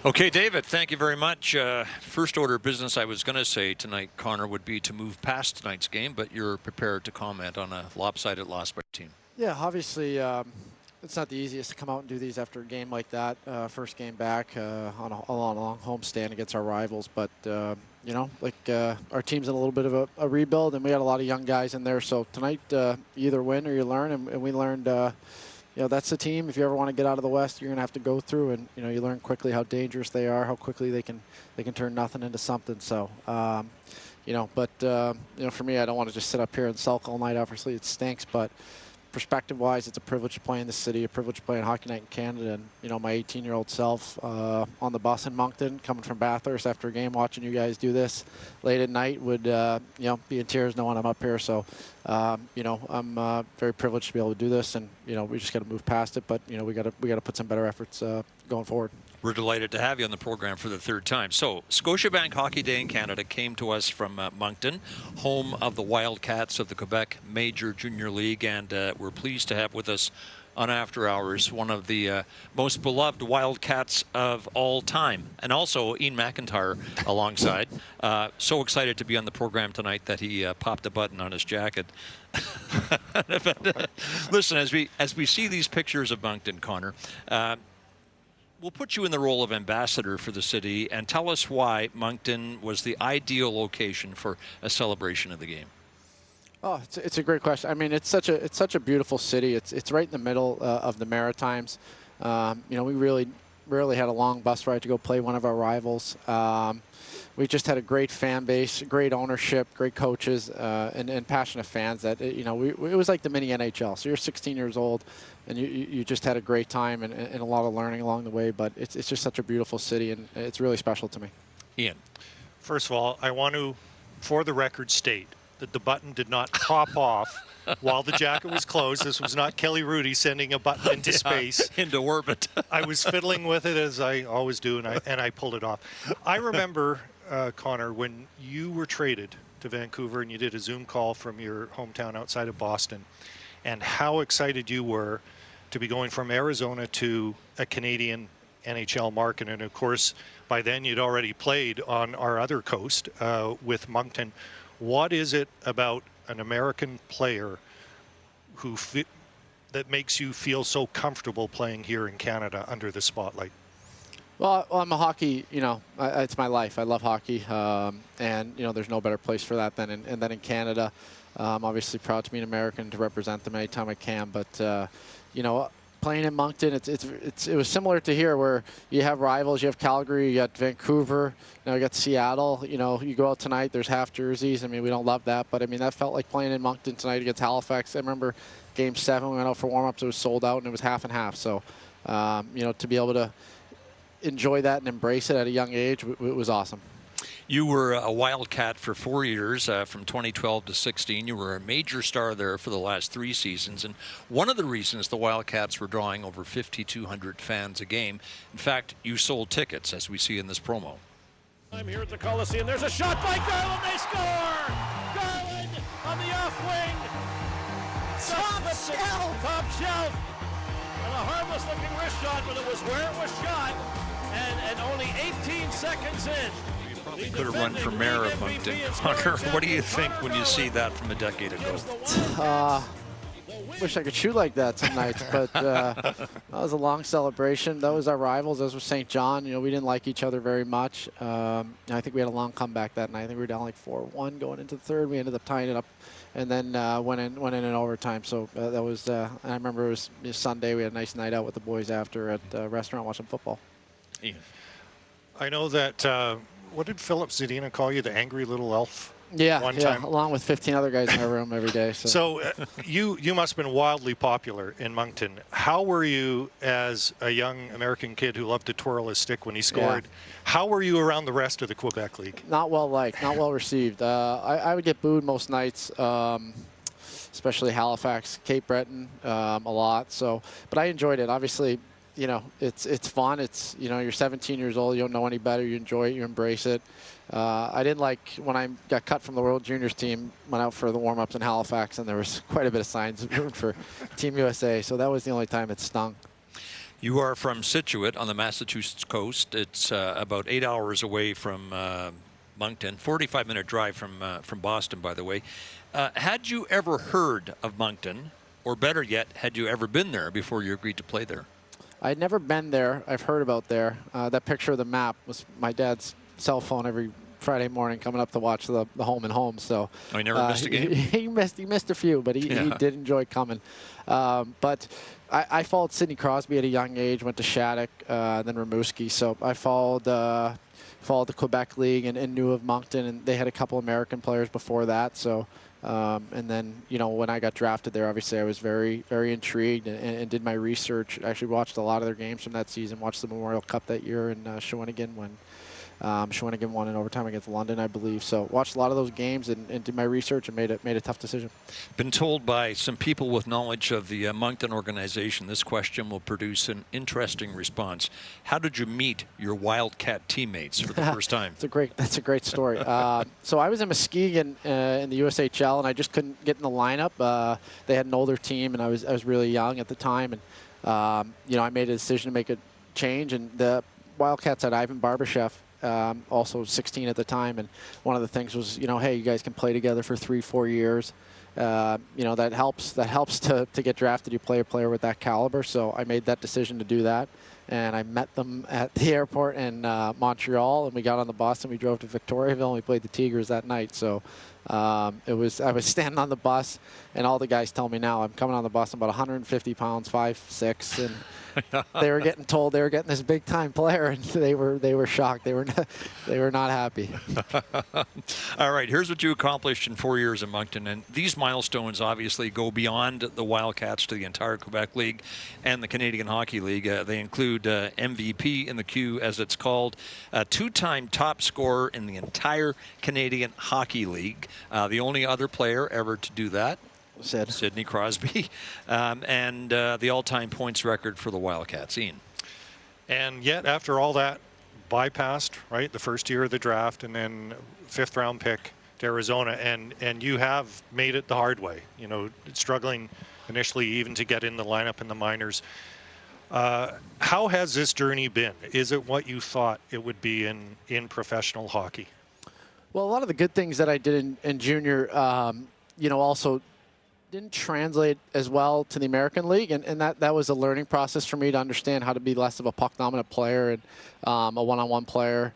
Okay, David, thank you very much. First order of business I was going to say tonight, Connor, would be to move past tonight's game, but you're prepared to comment on a lopsided loss by your team. Yeah, obviously, it's not the easiest to come out and do these after a game like that. First game back on a long homestand against our rivals. But, you know, like our team's in a little bit of a rebuild, and we had a lot of young guys in there. So tonight, you either win or you learn, and we learned, you know, that's the team. If you ever want to get out of the West, you're going to have to go through, and, you know, you learn quickly how dangerous they are, how quickly they can turn nothing into something. So, you know, but, you know, for me, I don't want to just sit up here and sulk all night. Obviously, it stinks, but perspective-wise, it's a privilege to play in the city, a privilege to play in Hockey Night in Canada. And, you know, my 18-year-old self on the bus in Moncton, coming from Bathurst after a game, watching you guys do this late at night would, you know, be in tears knowing I'm up here. So, you know, I'm very privileged to be able to do this, and, you know, we just got to move past it. But, you know, we got to put some better efforts going forward. We're delighted to have you on the program for the third time. So, Scotiabank Hockey Day in Canada came to us from Moncton, home of the Wildcats of the Quebec Major Junior League, and we're pleased to have with us on After Hours one of the most beloved Wildcats of all time, and also Ian MacIntyre alongside. So excited to be on the program tonight that he popped a button on his jacket. Listen, as we see these pictures of Moncton, Connor, we'll put you in the role of ambassador for the city, and tell us why Moncton was the ideal location for a celebration of the game. Oh, it's a great question. I mean, it's such a beautiful city. It's right in the middle of the Maritimes. You know, we really had a long bus ride to go play one of our rivals. We just had a great fan base, great ownership, great coaches, and passionate fans. That, you know, it was like the mini NHL. So you're 16 years old, and you just had a great time and a lot of learning along the way. But it's just such a beautiful city, and it's really special to me. Ian. First of all, I want to, for the record, state that the button did not pop off while the jacket was closed. This was not Kelly Rudy sending a button into space. Into orbit. I was fiddling with it, as I always do, and I pulled it off. I remember, Connor, when you were traded to Vancouver and you did a Zoom call from your hometown outside of Boston, and how excited you were to be going from Arizona to a Canadian NHL market. And of course, by then you'd already played on our other coast with Moncton. What is it about an American player that makes you feel so comfortable playing here in Canada under the spotlight? Well, I'm a hockey, you know, it's my life. I love hockey, and, you know, there's no better place for that than in Canada. I'm obviously proud to be an American, to represent them anytime I can, but, you know, playing in Moncton, it was similar to here, where you have rivals. You have Calgary, you got Vancouver, now you got Seattle. You know, you go out tonight, there's half jerseys. I mean, we don't love that, but I mean, that felt like playing in Moncton tonight against Halifax. I remember Game 7, we went out for warm-ups, it was sold out, and it was half and half. So, you know, to be able to enjoy that and embrace it at a young age, it was awesome. You were a Wildcat for 4 years, from 2012 to 16. You were a major star there for the last 3 seasons. And one of the reasons the Wildcats were drawing over 5,200 fans a game, in fact, you sold tickets, as we see in this promo. I'm here at the Coliseum. There's a shot by Garland. They score! Garland on the off wing. Top shelf. And a harmless looking wrist shot, but it was where it was shot. And only 18 seconds in. Probably could have run for mayor of Moncton. Connor, what do you think when you see that from a decade ago? Wish I could shoot like that some nights, but that was a long celebration. That was our rivals. As was St. John. You know, we didn't like each other very much. I think we had a long comeback that night. I think we were down like 4-1 going into the third. We ended up tying it up, and then went in overtime. So that was. I remember it was Sunday. We had a nice night out with the boys after at a restaurant watching football. Ian. I know that. What did Philip Zadina call you, the angry little elf? Yeah, one time? Along with 15 other guys in our room every day. So you must have been wildly popular in Moncton. How were you, as a young American kid who loved to twirl his stick when he scored, how were you around the rest of the Quebec League? Not well liked, not well received. I would get booed most nights, especially Halifax, Cape Breton, a lot. So, but I enjoyed it. Obviously, you know, it's fun. It's, you know, you're 17 years old. You don't know any better. You enjoy it. You embrace it. I didn't like when I got cut from the World Juniors team, went out for the warm-ups in Halifax, and there was quite a bit of signs for Team USA. So that was the only time it stung. You are from Scituate on the Massachusetts coast. It's about 8 hours away from Moncton, 45-minute drive from Boston, by the way. Had you ever heard of Moncton, or better yet, had you ever been there before you agreed to play there? I'd never been there. I've heard about there. That picture of the map was my dad's cell phone every Friday morning coming up to watch the home and home. So he never missed a game? He missed a few, but he did enjoy coming. But I followed Sidney Crosby at a young age, went to Shattuck, then Rimouski. So I followed the Quebec League and knew of Moncton, and they had a couple American players before that. So, and then, when I got drafted there, obviously I was very, very intrigued and did my research. Actually watched a lot of their games from that season, watched the Memorial Cup that year in Shawinigan when Shawinigan won in overtime against London, I believe. So watched a lot of those games and did my research and made a tough decision. Been told by some people with knowledge of the Moncton organization, this question will produce an interesting response. How did you meet your Wildcat teammates for the first time? That's a great story. So I was in Muskegon in the USHL, and I just couldn't get in the lineup. They had an older team, and I was really young at the time, and I made a decision to make a change, and the Wildcats had Ivan Barbashev. Also 16 at the time, and one of the things was, hey, you guys can play together for 3-4 years. That helps to get drafted. You play a player with that caliber. So I made that decision to do that, and I met them at the airport in Montreal, and we got on the bus and we drove to Victoriaville, and we played the Tigers that night. So I was standing on the bus, and all the guys tell me now I'm coming on the bus. I'm about 150 pounds, 5'6", and they were getting told they were getting this big time player, and they were shocked. They were not happy. All right, here's what you accomplished in 4 years in Moncton, and these milestones obviously go beyond the Wildcats to the entire Quebec League and the Canadian Hockey League. They include MVP in the queue, as it's called, a 2-time top scorer in the entire Canadian Hockey League, the only other player ever to do that. Sidney Crosby, and the all-time points record for the Wildcats. Ian. And yet, after all that, bypassed, right, the first year of the draft, and then 5th round pick to Arizona, and you have made it the hard way, struggling initially even to get in the lineup in the minors. How has this journey been? Is it what you thought it would be in professional hockey? Well, a lot of the good things that I did in junior, also didn't translate as well to the American League, and that was a learning process for me to understand how to be less of a puck dominant player and a one-on-one player,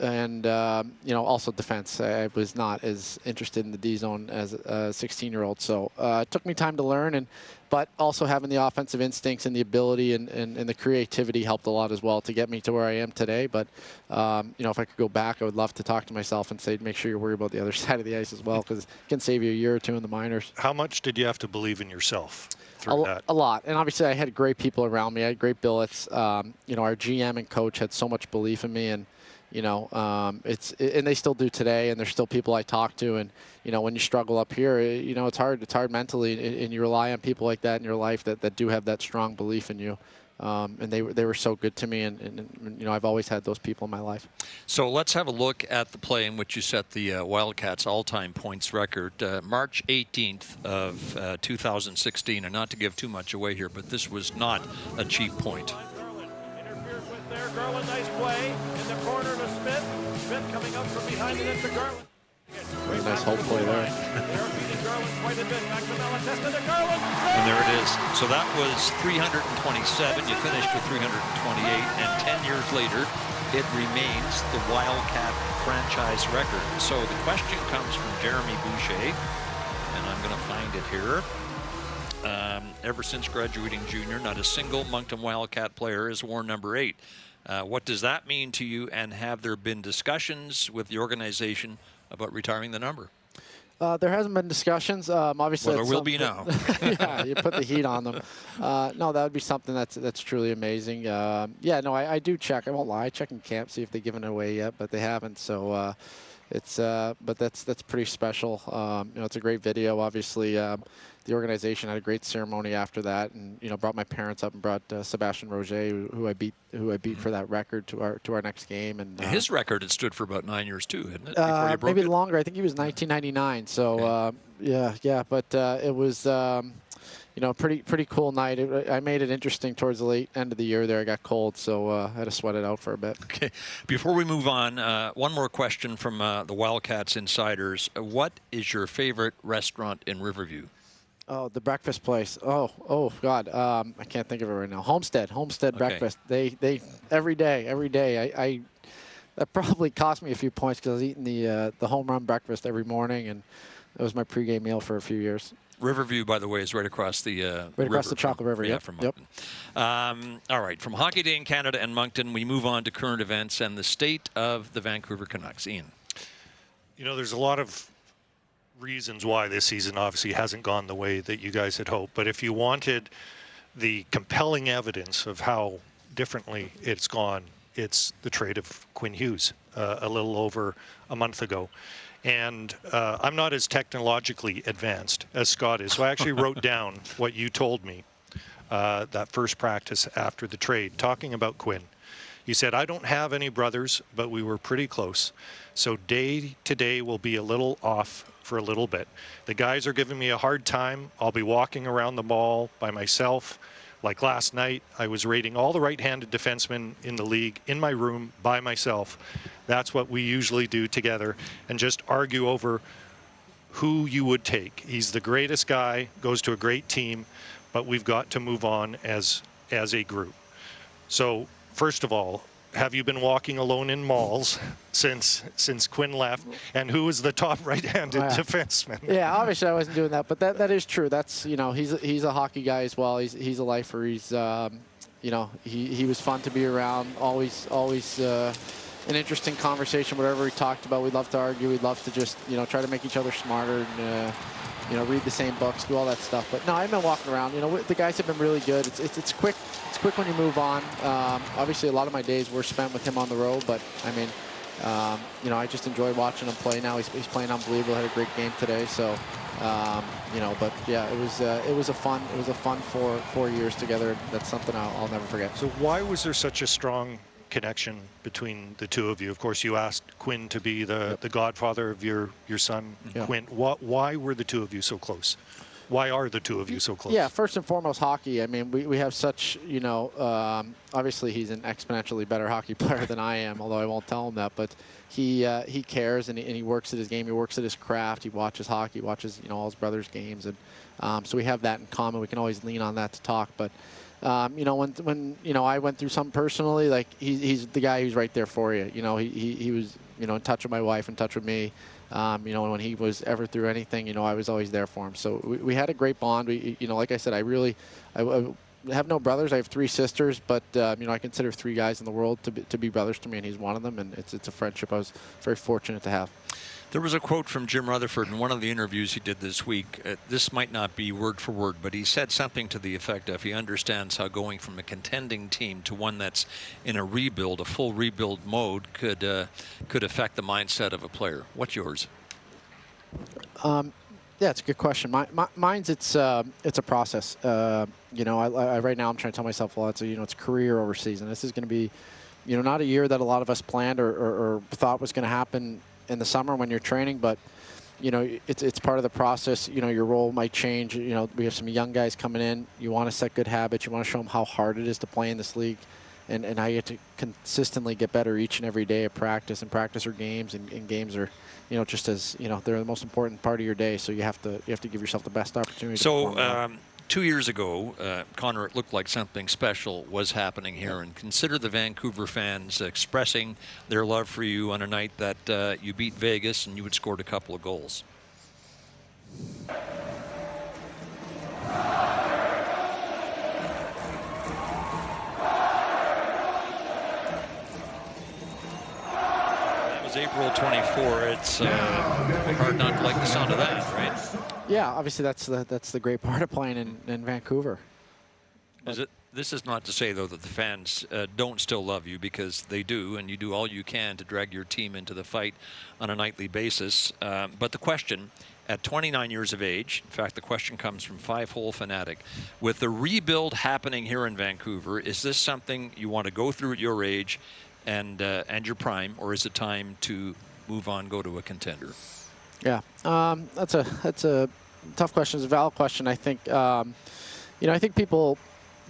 and also defense. I was not as interested in the D zone as a 16-year-old, so it took me time to learn, but also having the offensive instincts and the ability and the creativity helped a lot as well to get me to where I am today. But if I could go back, I would love to talk to myself and say, make sure you worry about the other side of the ice as well, because it can save you a year or two in the minors. How much did you have to believe in yourself through that? A lot. And obviously I had great people around me. I had great billets. Our GM and coach had so much belief in me, and and they still do today, and there's still people I talk to, and when you struggle up here, it's hard mentally, and you rely on people like that in your life that do have that strong belief in you. And they were so good to me, and I've always had those people in my life. So let's have a look at the play in which you set the Wildcats all-time points record. March 18th of 2016, and not to give too much away here, but this was not a cheap point. There, Garland, nice play in the corner to Smith. Smith coming up from behind it into Garland. Very nice hole play there. They're beating Garland quite a bit. Back to Malatesta to Garland. And there it is. So that was 327. You finished with 328, and 10 years later, it remains the Wildcat franchise record. So the question comes from Jeremy Boucher, and I'm going to find it here. Ever since graduating junior, not a single Moncton Wildcat player has worn number 8. What does that mean to you, and have there been discussions with the organization about retiring the number? There hasn't been discussions. Obviously, well, there will be now. Yeah, you put the heat on them. No, that would be something that's truly amazing. I do check. I won't lie. I check in camp, see if they've given it away yet, but they haven't. So but that's pretty special. It's a great video. Obviously, the organization had a great ceremony after that, and brought my parents up and brought Sebastian Roger, who I beat for that record, to our next game. And his record had stood for about 9 years too, hadn't it? Before you broke maybe it? Longer. I think he was 1999. So okay. yeah. But it was pretty cool night. I made it interesting towards the late end of the year there. I got cold, so I had to sweat it out for a bit. Okay. Before we move on, one more question from the Wildcats insiders. What is your favorite restaurant in Riverview? Oh, the breakfast place. Oh God. I can't think of it right now. Homestead breakfast. They every day. That probably cost me a few points because I was eating the home run breakfast every morning, and that was my pregame meal for a few years. Riverview, by the way, is right across the across the Chocolate River. Yeah, Yep. from Moncton. All right, from Hockey Day in Canada and Moncton, we move on to current events and the state of the Vancouver Canucks. Ian. There's a lot of reasons why this season obviously hasn't gone the way that you guys had hoped. But if you wanted the compelling evidence of how differently it's gone, it's the trade of Quinn Hughes a little over a month ago. And I'm not as technologically advanced as Scott is, so I actually wrote down what you told me that first practice after the trade, talking about Quinn. You said, I don't have any brothers, but we were pretty close. So day to day will be a little off for a little bit. The guys are giving me a hard time. I'll be walking around the mall by myself. Like last night, I was rating all the right-handed defensemen in the league in my room by myself. That's what we usually do together, and just argue over who you would take. He's the greatest guy, goes to a great team, but we've got to move on as a group. So, first of all, have you been walking alone in malls since Quinn left? And who is the top right-handed defenseman? Yeah, obviously I wasn't doing that, but that is true. That's he's a hockey guy as well. He's a lifer. He's he was fun to be around. Always an interesting conversation. Whatever we talked about, we'd love to argue. We'd love to just try to make each other smarter and read the same books, do all that stuff. But no, I've been walking around. The guys have been really good. It's quick. It's quick when you move on. Obviously, a lot of my days were spent with him on the road, but I mean, I just enjoy watching him play now. He's playing unbelievable. Had a great game today. So, but yeah, it was a fun 4 years together. That's something I'll never forget. So why was there such a strong connection between the two of you? Of course, you asked Quinn to be the godfather of your son, Quinn. Why were the two of you so close? Why are the two of you so close? Yeah, first and foremost, hockey. I mean, we have such, obviously he's an exponentially better hockey player than I am, although I won't tell him that. But he cares and he works at his game. He works at his craft. He watches hockey, watches, all his brother's games. And so we have that in common. We can always lean on that to talk. But, when I went through something personally, like he's the guy who's right there for you. He was, in touch with my wife, in touch with me. When he was ever through anything, I was always there for him. So we had a great bond. We, like I said, I have no brothers. I have 3 sisters, but I consider 3 guys in the world to be brothers to me, and he's one of them. And it's a friendship I was very fortunate to have. There was a quote from Jim Rutherford in one of the interviews he did this week. This might not be word for word, but he said something to the effect of he understands how going from a contending team to one that's in a rebuild, a full rebuild mode, could affect the mindset of a player. What's yours? Yeah, it's a good question. Mine's it's a process. I right now I'm trying to tell myself, well, it's career over season. This is going to be, not a year that a lot of us planned or thought was going to happen in the summer when you're training, but it's part of the process. Your role might change. We have some young guys coming in. You want to set good habits. You want to show them how hard it is to play in this league, and how you have to consistently get better each and every day at practice. And practice are games, and games are just as they're the most important part of your day. So you have to give yourself the best opportunity. So 2 years ago, Connor, it looked like something special was happening here, and consider the Vancouver fans expressing their love for you on a night that you beat Vegas and you had scored a couple of goals. That was April 24. It's hard not to like the sound of that, right? Yeah, obviously that's the great part of playing in Vancouver. This is not to say, though, that the fans don't still love you, because they do, and you do all you can to drag your team into the fight on a nightly basis. But the question, at 29 years of age, in fact, the question comes from 5-Hole Fanatic, with the rebuild happening here in Vancouver, is this something you want to go through at your age and your prime, or is it time to move on, go to a contender? Yeah, that's a tough question. It's a valid question. I think I think people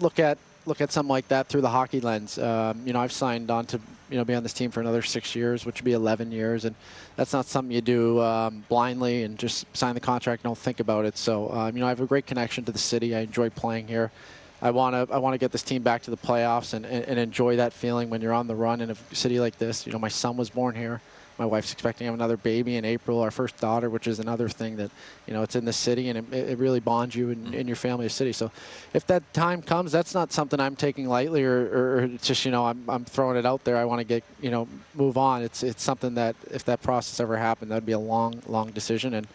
look at something like that through the hockey lens. I've signed on to be on this team for another 6 years, which would be 11 years, and that's not something you do blindly and just sign the contract and don't think about it. So I have a great connection to the city. I enjoy playing here. I want to get this team back to the playoffs and enjoy that feeling when you're on the run in a city like this. My son was born here. My wife's expecting to have another baby in April, our first daughter, which is another thing that, it's in the city, and it really bonds you in your family of city. So if that time comes, that's not something I'm taking lightly or it's just, I'm throwing it out there. I want to get, move on. It's something that if that process ever happened, that'd be a long, long decision. And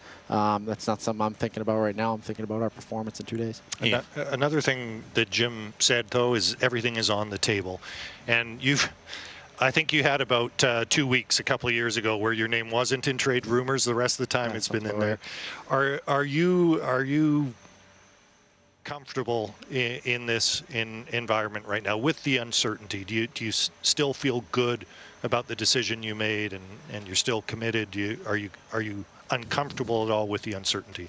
that's not something I'm thinking about right now. I'm thinking about our performance in 2 days. Yeah. Another thing that Jim said, though, is everything is on the table. And I think you had about 2 weeks a couple of years ago where your name wasn't in trade rumors. The rest of the time it's been in there. Are you comfortable in this environment right now with the uncertainty? Do you still feel good about the decision you made and you're still committed? Are you uncomfortable at all with the uncertainty?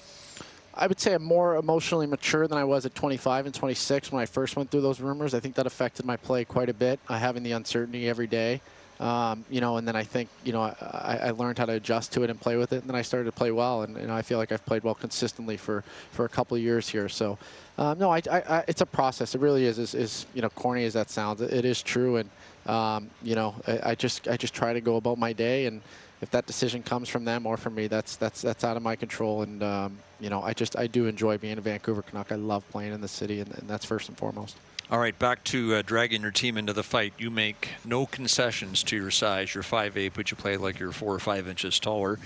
I would say I'm more emotionally mature than I was at 25 and 26 when I first went through those rumors. I think that affected my play quite a bit, having the uncertainty every day. And then I think, I learned how to adjust to it and play with it, and then I started to play well, and I feel like I've played well consistently for a couple of years here. So, no, it's a process. It really is corny as that sounds. It is true, and, I just try to go about my day, and if that decision comes from them or from me, that's out of my control. And I do enjoy being a Vancouver Canuck. I love playing in the city, and that's first and foremost. All right, back to dragging your team into the fight. You make no concessions to your size. You're 5'8", but you play like you're 4 or 5 inches taller.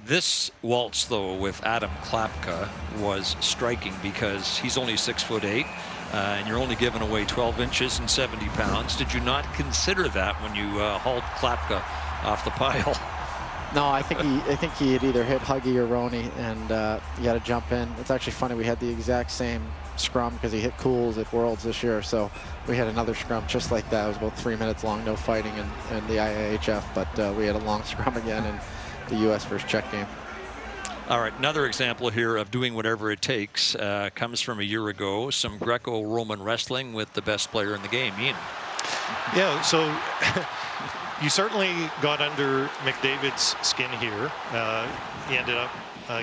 This waltz, though, with Adam Klapka was striking because he's only 6'8", and you're only giving away 12 inches and 70 pounds. Did you not consider that when you hauled Klapka off the pile? No, I think he had either hit Huggy or Roney, and he had to jump in. It's actually funny. We had the exact same scrum because he hit Cools at Worlds this year, so we had another scrum just like that. It was about 3 minutes long, no fighting in the IIHF, but we had a long scrum again in the U.S. versus Czech game. All right, another example here of doing whatever it takes comes from a year ago. Some Greco-Roman wrestling with the best player in the game, Ian. Yeah, so you certainly got under McDavid's skin here. He ended up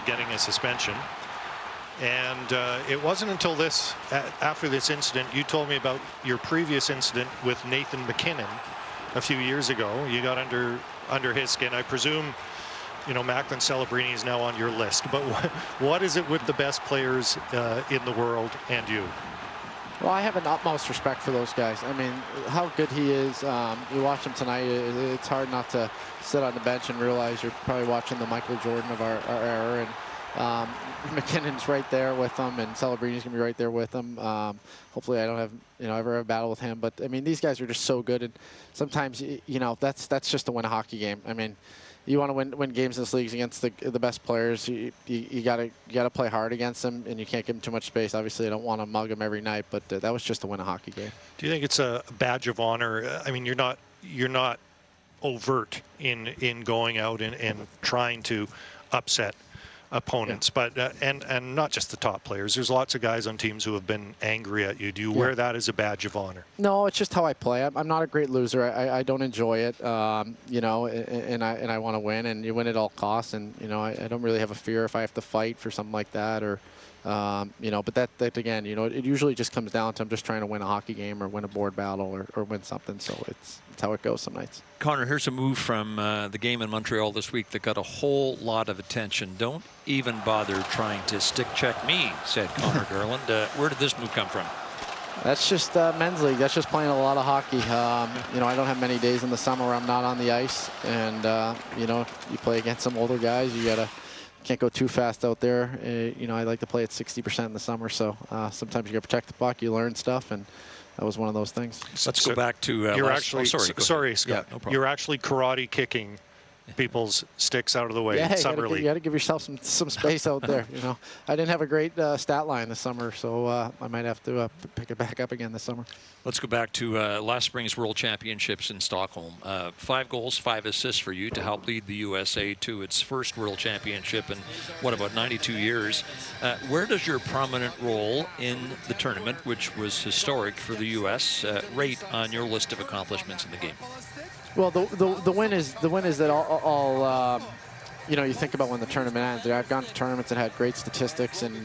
getting a suspension. And it wasn't until after this incident, you told me about your previous incident with Nathan McKinnon a few years ago. You got under his skin. I presume, Macklin Celebrini is now on your list. But what is it with the best players in the world and you? Well, I have an utmost respect for those guys. I mean, how good he is. You watch him tonight, it's hard not to sit on the bench and realize you're probably watching the Michael Jordan of our era. And McKinnon's right there with them, and Celebrini's gonna be right there with them. Hopefully I don't have ever have a battle with him, but I mean, these guys are just so good, and sometimes that's just to win a hockey game. I mean, you want to win games in this league against the best players. You gotta play hard against them, and you can't give them too much space. Obviously I don't want to mug them every night, but that was just to win a hockey game. Do you think it's a badge of honor? I mean, you're not overt in going out and trying to upset opponents, but and not just the top players. There's lots of guys on teams who have been angry at you. Do you wear that as a badge of honor? No, it's just how I play. I'm not a great loser. I don't enjoy it, and I want to win, and you win at all costs. And I don't really have a fear if I have to fight for something like that, or but that again, it usually just comes down to I'm just trying to win a hockey game or win a board battle or win something. So it's how it goes some nights. Connor, here's a move from the game in Montreal this week that got a whole lot of attention. Don't even bother trying to stick check me, said Conor Garland. Where did this move come from? That's just men's league. That's just playing a lot of hockey. I don't have many days in the summer where I'm not on the ice, and you play against some older guys. You can't go too fast out there. I like to play at 60% in the summer, so sometimes you got to protect the puck. You learn stuff, and that was one of those things. Let's go back to. You're actually sorry, Scott. Yeah, no problem. You're actually karate kicking people's sticks out of the way. Yeah, Summer League. you got to give yourself some space out there. You know, I didn't have a great stat line this summer, so I might have to pick it back up again this summer. Let's go back to last spring's World Championships in Stockholm. 5 goals, 5 assists for you to help lead the USA to its first World Championship in, what, about 92 years. Where does your prominent role in the tournament, which was historic for the U.S., rate on your list of accomplishments in the game? Well, the win is that all you know, you think about when the tournament ends. I've gone to tournaments and had great statistics, and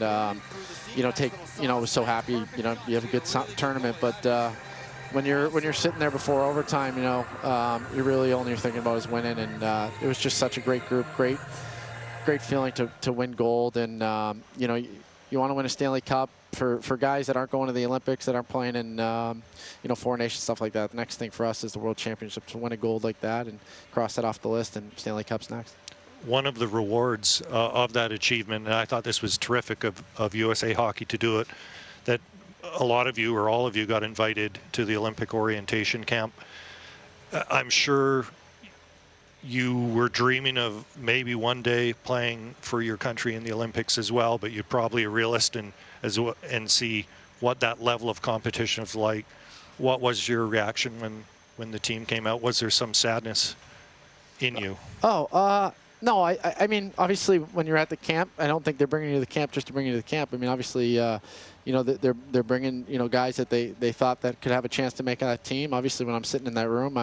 you know, was so happy. You know, you have a good tournament, but when you're sitting there before overtime, you know, you're really only you're thinking about is winning, and it was just such a great group, great feeling to win gold, and you know, you want to win a Stanley Cup. For guys that aren't going to the Olympics, that aren't playing in you know, foreign nations, stuff like that, the next thing for us is the World Championship, to win a gold like that and cross that off the list, and Stanley Cup's next. One of the rewards of that achievement, and I thought this was terrific of USA Hockey to do it, that a lot of you or all of you got invited to the Olympic orientation camp. I'm sure you were dreaming of maybe one day playing for your country in the Olympics as well, but you're probably a realist and see what that level of competition is like. What was your reaction when the team came out? Was there some sadness in you? No, I mean, obviously, when you're at the camp, I don't think they're bringing you to the camp just to bring you to the camp. I mean, obviously, you know, they're bringing, you know, guys that they thought that could have a chance to make that team. Obviously, when I'm sitting in that room,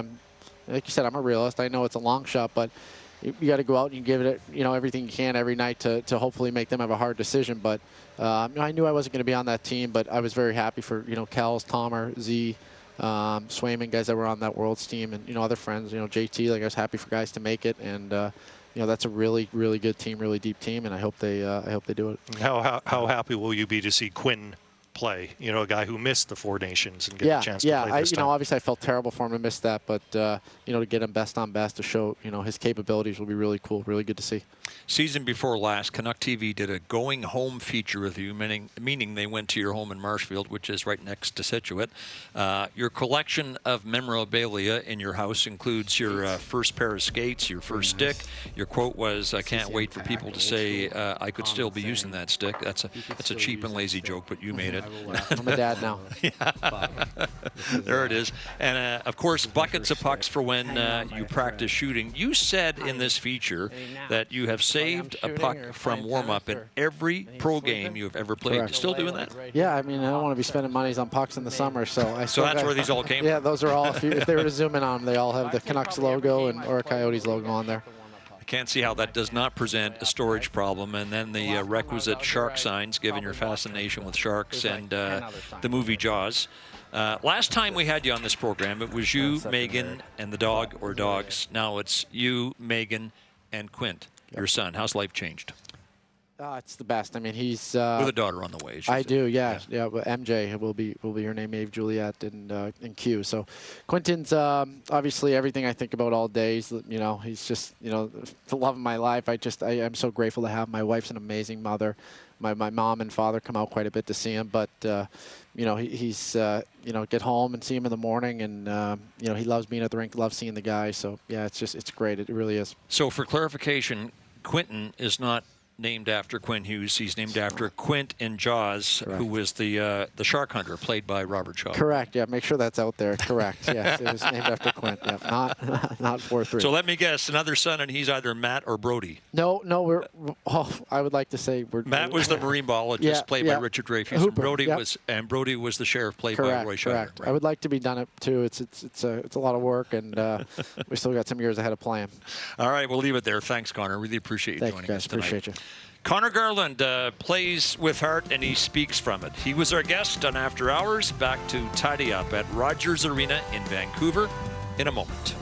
like you said, I'm a realist. I know it's a long shot, but you got to go out and you give it, you know, everything you can every night to hopefully make them have a hard decision. But I knew I wasn't going to be on that team, but I was very happy for, you know, Kels, Tomer, Z, Swayman, guys that were on that Worlds team, and, you know, other friends, you know, JT. Like, I was happy for guys to make it, and you know, that's a really, really good team, really deep team, and I hope they do it. How happy will you be to see Quinn play? You know, a guy who missed the Four Nations and get a chance to play this time. You know, obviously I felt terrible for him to miss that, but you know, to get him best on best to show, you know, his capabilities will be really cool, really good to see. Season before last, Canuck TV did a going home feature with you, meaning they went to your home in Marshfield, which is right next to Scituate. Your collection of memorabilia in your house includes your first pair of skates, your first stick. Your quote was, "I can't wait for people to say I could still be using that stick." That's a cheap and lazy joke, but you made it. I'm a dad now. There it is. And of course, buckets of pucks for when you practice shooting. You said in this feature that you have saved a puck from warm-up in every pro game you have ever played. Correct. You still doing that? Yeah, I mean, I don't want to be spending monies on pucks in the summer, so So that's where these all came Yeah, from? those are all, if they were to zoom in on them, they all have the Canucks logo or a Coyotes logo on there. I can't see how that does not present a storage problem. And then the requisite shark signs, given your fascination with sharks and the movie Jaws. Last time we had you on this program, it was you, Megan, and the dog or dogs. Now it's you, Megan, and Quint, your son. How's life changed? It's the best. I mean, he's with a daughter on the way. I do, yeah. But MJ will be her name, Maeve, Juliet, and Q. So Quentin's obviously everything I think about all day. You know, he's just, you know, the love of my life. I am so grateful to have. My wife's an amazing mother. My mom and father come out quite a bit to see him, but you know, he's you know, get home and see him in the morning, and you know, he loves being at the rink, loves seeing the guys. So yeah, it's great. It really is. So for clarification, Quentin is not named after Quinn Hughes. He's named after Quint in Jaws, Correct. who was the shark hunter played by Robert Shaw. Correct. Yeah, make sure that's out there. Correct. Yes, it was named after Quint. Yeah, not 4-3. So let me guess, another son, and he's either Matt or Brody. No, I would like to say Matt was the marine biologist played by Richard Dreyfuss. Hooper, Brody was the sheriff played by Roy Scheider. Correct. Right. I would like to be done it too. It's a lot of work, and we still got some years ahead of playing. All right, we'll leave it there. Thanks, Connor. Really appreciate you joining us tonight. Appreciate you. Conor Garland plays with heart, and he speaks from it. He was our guest on After Hours. Back to tidy up at Rogers Arena in Vancouver in a moment.